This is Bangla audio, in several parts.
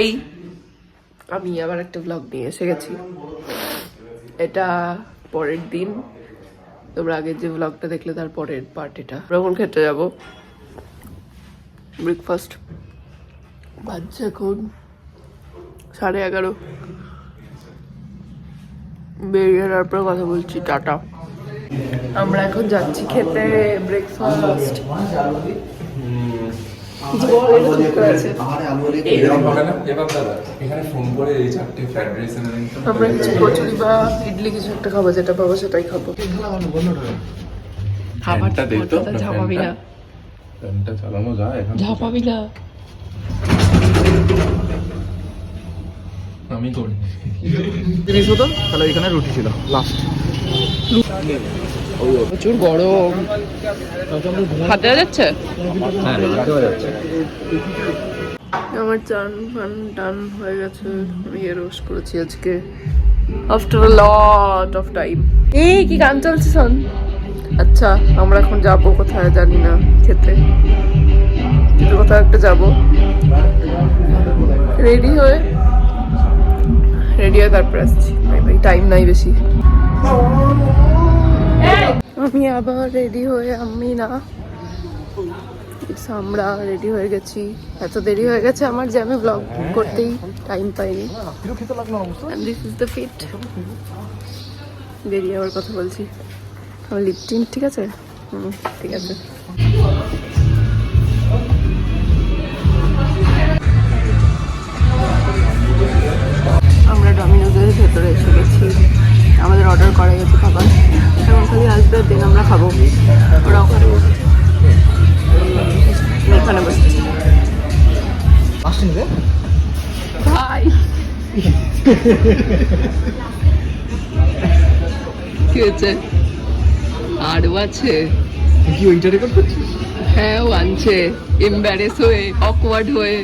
হাই, আমি আবার একটা ব্লগ নিয়ে এসে গেছি। এটা পরের দিন, তোমরা আগের যে ব্লগটা দেখলে তার পরের পার্ট। এটা ভ্রমণ ক্ষেত্রে যাবো। ব্রেকফাস্ট বাজছে এখন 11:30। বেরিয়ে তারপর কথা বলছি। টাটা। আমরা এখন যাচ্ছি খেতে ব্রেকফাস্ট। আমরা কিছু কচুরি বা ইডলি কিছু একটা খাবো, যেটা পাবো সেটাই খাবো। খাবারটা ঝাপাবি না, চালানো যায়, ঝাপাবি না। আমি করি জিনিস হতো তাহলে এখানে রুটি ছিল লাস্ট। প্রচুর গরম, হাতে যাচ্ছে। আমার চান ফান টান হয়ে গেছে। আমি হেয়ার ওয়াশ করেছি আজকে after a lot of time. এই কি গান চলছে শোন। আচ্ছা, আমরা এখন যাবো কোথায় জানি না, খেতে। কিন্তু কোথাও একটা যাবো। রেডি হয়ে তারপর আসছি। ভাই টাইম নাই বেশি। আমি আবার রেডি হয়ে, আমি না আমরা রেডি হয়ে গেছি। এত দেরি হয়ে গেছে আমার যে আমি ব্লগ করতেই টাইম পাইনি। This is the fit. বেরিয়ে আবার কথা বলছি। আমার লিপটিন ঠিক আছে? ঠিক আছে। আমরা ডমিনোজের ভেতরে এসে গেছি। আমাদের অর্ডার করা গেছে খাবার, এখন খালি আসবে, দিন আমরা খাবো। ওরা ওখানে এখানে বসেছি। ভাই কি হয়েছে? আরও আছে কি ওইটা রেকর্ড করছিস? হ্যাঁ, ও আনছে এমবারেস হয়ে, অকওয়ার্ড হয়ে।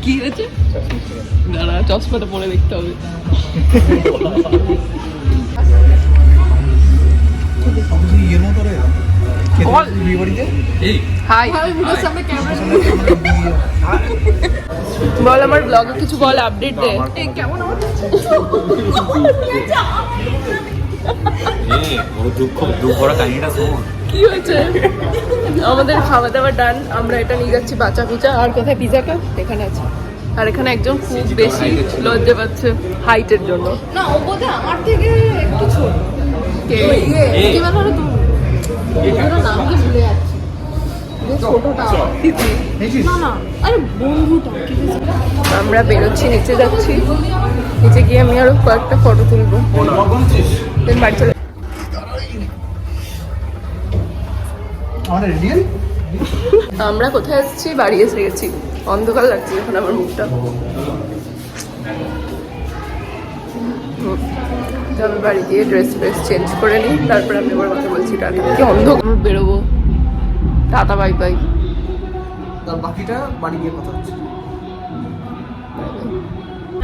কি হয়েছে? দাঁড়া, চশমাটা পরে দেখতে হবে। বল আমার ব্লগে কিছু বল, আপডেট দে। কেমন কি হয়েছে? আমাদের খাওয়া দাওয়া ডান। আমরা এটা নিয়ে যাচ্ছি বাচ্চা পিজা। আর কোথায় পিজা কাপ? এখানে আছে। আর এখানে একজন খুব বেশি লজ্জা পাচ্ছে হাইটের জন্য। না, ও বোধহয় আমার থেকে একটু ছোট। কে? কি ব্যাপারে তুমি? ওর নাম কি ভুলে যাচ্ছি। ছোটটা না না, আরে বন্ধুটা। আমরা বেরোচ্ছি, নিচে যাচ্ছি। নিচে গিয়ে আমি আরো কয়েকটা ফটো তুলবো। বাড়ি চলে। আমরা কোথায় এসেছি? বাড়ি এসে গেছি। অন্ধকার লাগছে এখন আমার মুখটা। আমি বাড়ি গিয়ে ড্রেস চেঞ্জ করে নিই, তারপরে আমি আবার কথা বলছি। কি অন্ধকার, বেরোবো। টাটা, বাই বাই। বাকিটা বাড়ি গিয়ে কথা হচ্ছে।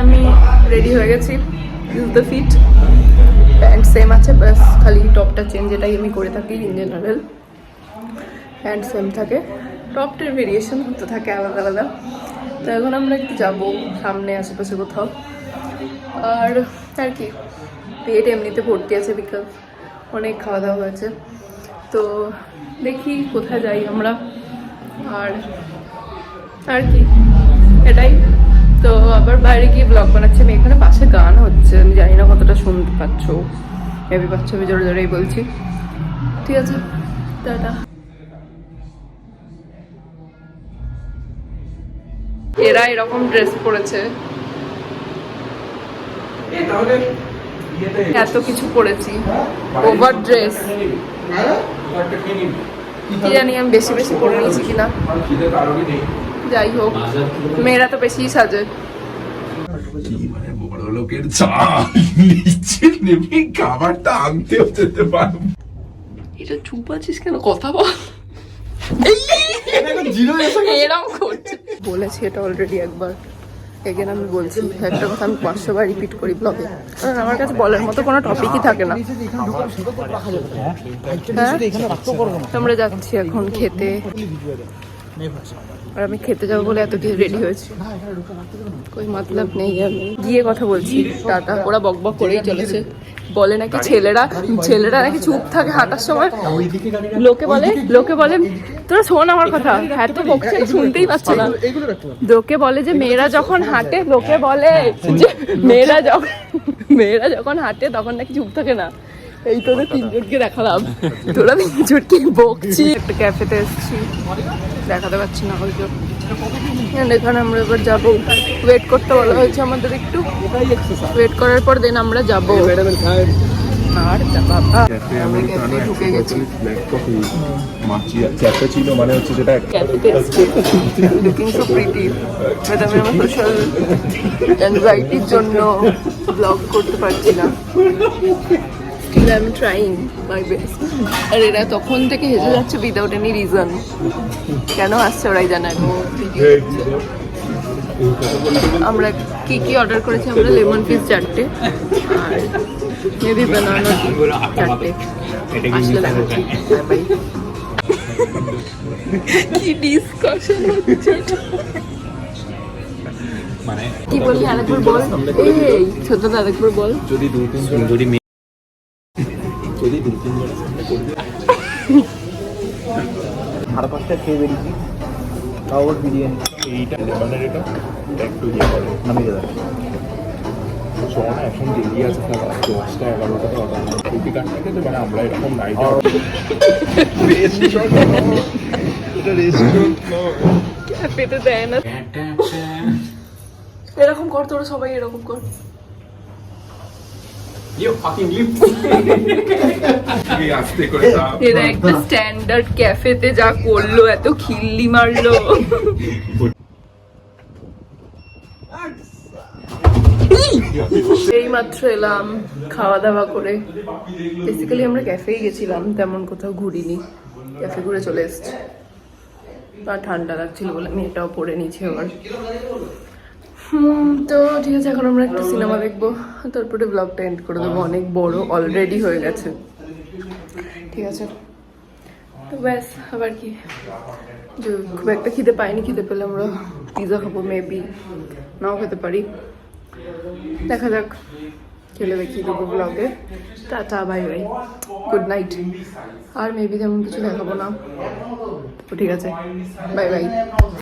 আমি রেডি হয়ে গেছি। Is the fit. Pant same আছে, বাস খালি টপটা চেঞ্জ, এটাই আমি করে থাকি ইন জেনারেল। প্যান্ট সেম থাকে, টপটার ভেরিয়েশন হতে থাকে আলাদা আলাদা। তো এখন আমরা একটু যাবো সামনে আশেপাশে কোথাও। আর কি, পেট এমনিতে ভর্তি আছে, বিকজ অনেক খাওয়া দাওয়া হয়েছে। তো দেখি কোথায় যাই আমরা। আর কি, এটাই তো। আবার বাইরে গিয়ে ব্লগ বানাচ্ছি আমি। এখানে পাশে গান হচ্ছে, আমি জানি না কতটা শুনতে পাচ্ছ। মেবি পাচ্ছ, আমি জোরে জোরেই বলছি। ঠিক আছে, টাটা। এরা এরকম ড্রেস পরেছে, এত কিছু পরেছি, ওভার ড্রেস। কি জানি আমি বেশি বেশি পরে নিয়েছি কিনা। যাই হোক, মেয়েরা তো বেশি সাজে। বড় লোকের চাল নিচে নেমে খাবারটা আনতেও যেতে পারবো। এটা চুপ আছিস কেন? কথা বল। এরকম করছে। বলেছি এটা অলরেডি একবার, এগেন আমি বলছি। একটা কথা আমি 500 বার রিপিট করি ব্লগে, কারণ আমার কাছে বলার মতো কোনো টপিকই থাকে না। আমরা যাচ্ছি এখন খেতে। আর আমি খেতে যাবো বলে এত কিছু রেডি হয়েছি, কই মতলব নেই। আমি গিয়ে কথা বলছি, টাটা। ওরা বক বক করেই চলেছে, বলে নাকি ছেলেরা নাকি চুপ থাকে হাঁটার সময়। লোকে বলে তোরা শোন আমার কথা, হ্যাঁ তো বকছে শুনতেই পাচ্ছে না। লোকে বলে যে মেয়েরা যখন হাঁটে, লোকে বলে যে মেয়েরা যখন হাঁটে তখন নাকি চুপ থাকে না। এই তোদের তিনজনকে দেখালাম, তোরা তিনজনকে বকছি। একটা ক্যাফেতে এসেছি, দেখাতে পারছি না হয়তো। এখানে আমরা এবার যাবো, ওয়েট করতে বলা হয়েছে আমাদের একটু, ওয়েট করার পর দেন আমরা যাবো। আর বাবা আমরা ক্যাফে ঢুকে গেছি। ক্যাপুচিনো মানে হচ্ছে যেটা ক্যাফেতে লুকিং সো প্রিটি। ম্যাডাম আমার সোশ্যাল অ্যাংজাইটির জন্য ব্লগ করতে পারছি না। Still I'm trying my best. আর এরা তখন থেকে হেসে যাচ্ছে উইদাউট এনি রিজন। কেন আসছে ওরাই জানে। আমরা কি অর্ডার করেছি? আমরা লেমন ফিশ 4টে আর মেবি বানানা 4টে। আসলে দেখাচ্ছি। বাই। কি ডিসকাশন হচ্ছে, মানে কি বললি আরেকবার বল। এই ছোট আরেকবার বল। যদি দু তিন সাড়ে 5টা খেয়ে বেরিয়েছি, তাও আবার বিরিয়ানি এইটা লেমনের এটা একটু ইয়ে করে নামিয়ে দেয়। শোনা এখন দেরি আছে, 10টা 11টা তো ছুটি কাটতে খেতে মানে আমরা এরকম নাইট ক্যাফেতে দেয় না। এরকম কর, তোরা সবাই এরকম কর। আস্তে করে এরা একটা স্ট্যান্ডার্ড ক্যাফেতে যা করলো, এত খিল্লি মারলো। এই মাত্র এলাম খাওয়া দাওয়া করে। বেসিক্যালি আমরা ক্যাফেই গেছিলাম, তেমন কোথাও ঘুরিনি, ক্যাফে ঘুরে চলে এসছি। আর ঠান্ডা লাগছিল বলে আমি এটাও পরে নিয়েছি আবার। তো ঠিক আছে, এখন আমরা একটা সিনেমা দেখবো, তারপরে ব্লগটা এন্ড করে দেবো। অনেক বড় অলরেডি হয়ে গেছে। ঠিক আছে, তো ব্যাস আবার কি, খুব একটা খিদে পাইনি। খিদে পেলে আমরা পিৎজা খাবো, মেবি নাও খেতে পারি, দেখা যাক। খেলে দেখিয়ে দেবো ব্লগে। Tata, bye bye, good night. আর মেবি তেমন কিছু দেখাবো না, তো ঠিক আছে, বাই বাই।